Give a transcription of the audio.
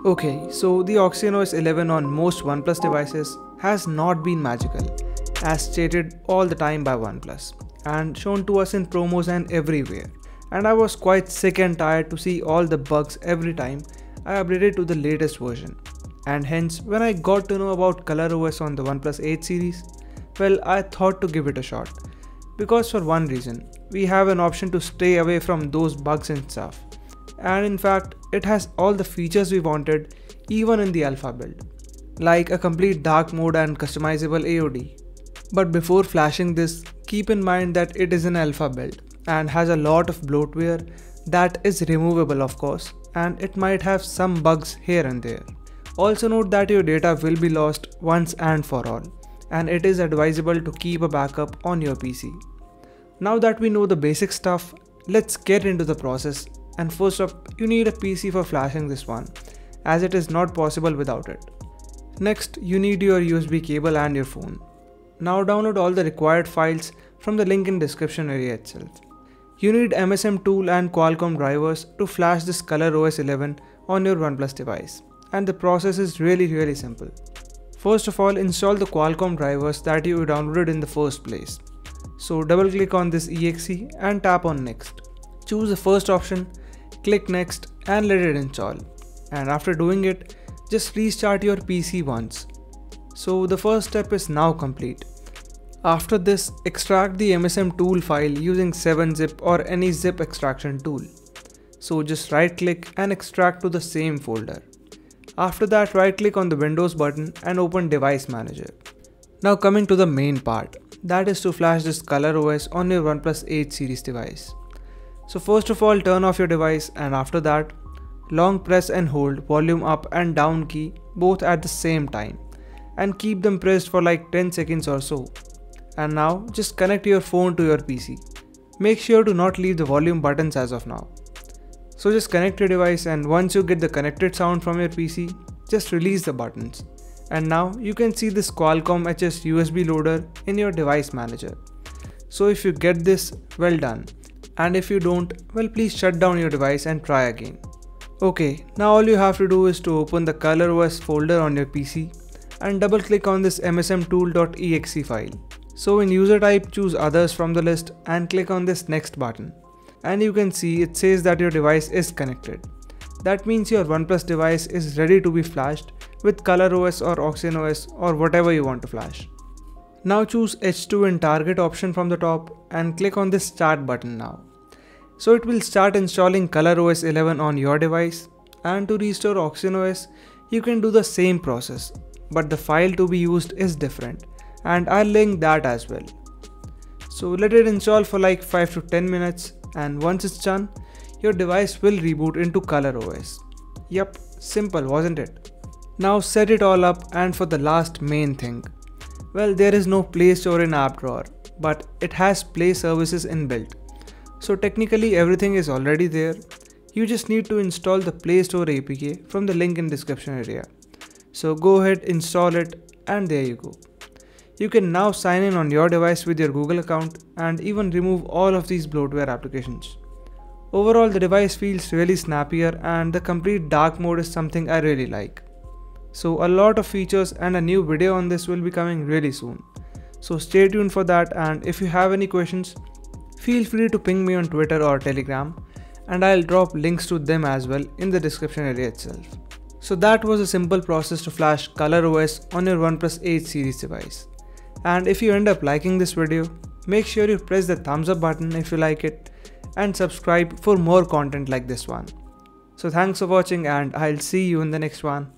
Okay, so the Oxygen-OS 11 on most OnePlus devices has not been magical, as stated all the time by OnePlus, and shown to us in promos and everywhere. And I was quite sick and tired to see all the bugs every time I updated to the latest version. And hence, when I got to know about ColorOS on the OnePlus 8 series, well, I thought to give it a shot. Because for one reason, we have an option to stay away from those bugs and stuff. And in fact, it has all the features we wanted even in the alpha build, like a complete dark mode and customizable AOD. But before flashing this, keep in mind that it is an alpha build and has a lot of bloatware that is removable of course, and it might have some bugs here and there. Also note that your data will be lost once and for all, and it is advisable to keep a backup on your PC. Now that we know the basic stuff, let's get into the process. And first up, you need a PC for flashing this one, as it is not possible without it. Next, you need your USB cable and your phone. Now download all the required files from the link in description area itself. You need MSM tool and Qualcomm drivers to flash this ColorOS 11 on your OnePlus device. And the process is really simple. First of all, install the Qualcomm drivers that you downloaded in the first place. So double click on this exe and tap on next. Choose the first option, click next and let it install. And after doing it, just restart your PC once. So the first step is now complete. After this, extract the MSM tool file using 7-zip or any zip extraction tool. So just right click and extract to the same folder. After that, right click on the Windows button and open Device Manager. Now coming to the main part, that is to flash this ColorOS on your OnePlus 8 series device. So first of all, turn off your device, and after that, long press and hold volume up and down key both at the same time and keep them pressed for like 10 seconds or so. And now just connect your phone to your PC. Make sure to not leave the volume buttons as of now. So just connect your device, and once you get the connected sound from your PC, just release the buttons. And now you can see this Qualcomm HS USB loader in your device manager. So if you get this, well done. And if you don't, well, please shut down your device and try again. Okay, now all you have to do is to open the ColorOS folder on your PC and double click on this msmtool.exe file. So in user type, choose others from the list and click on this next button. And you can see it says that your device is connected. That means your OnePlus device is ready to be flashed with ColorOS or OxygenOS or whatever you want to flash. Now choose H2 in target option from the top and click on this start button now. So it will start installing ColorOS 11 on your device, and to restore OxygenOS you can do the same process, but the file to be used is different, and I'll link that as well. So let it install for like 5 to 10 minutes, and once it's done, your device will reboot into ColorOS. Yup, simple wasn't it? Now set it all up, and for the last main thing. Well, there is no Play Store in App Drawer, but it has Play services inbuilt. So technically everything is already there. You just need to install the Play Store APK from the link in description area. So go ahead, install it, and there you go. You can now sign in on your device with your Google account and even remove all of these bloatware applications. Overall, the device feels really snappier, and the complete dark mode is something I really like. So a lot of features and a new video on this will be coming really soon. So stay tuned for that, and if you have any questions, feel free to ping me on Twitter or Telegram, and I'll drop links to them as well in the description area itself. So that was a simple process to flash ColorOS on your OnePlus 8 series device. And if you end up liking this video, make sure you press the thumbs up button if you like it, and subscribe for more content like this one. So thanks for watching, and I'll see you in the next one.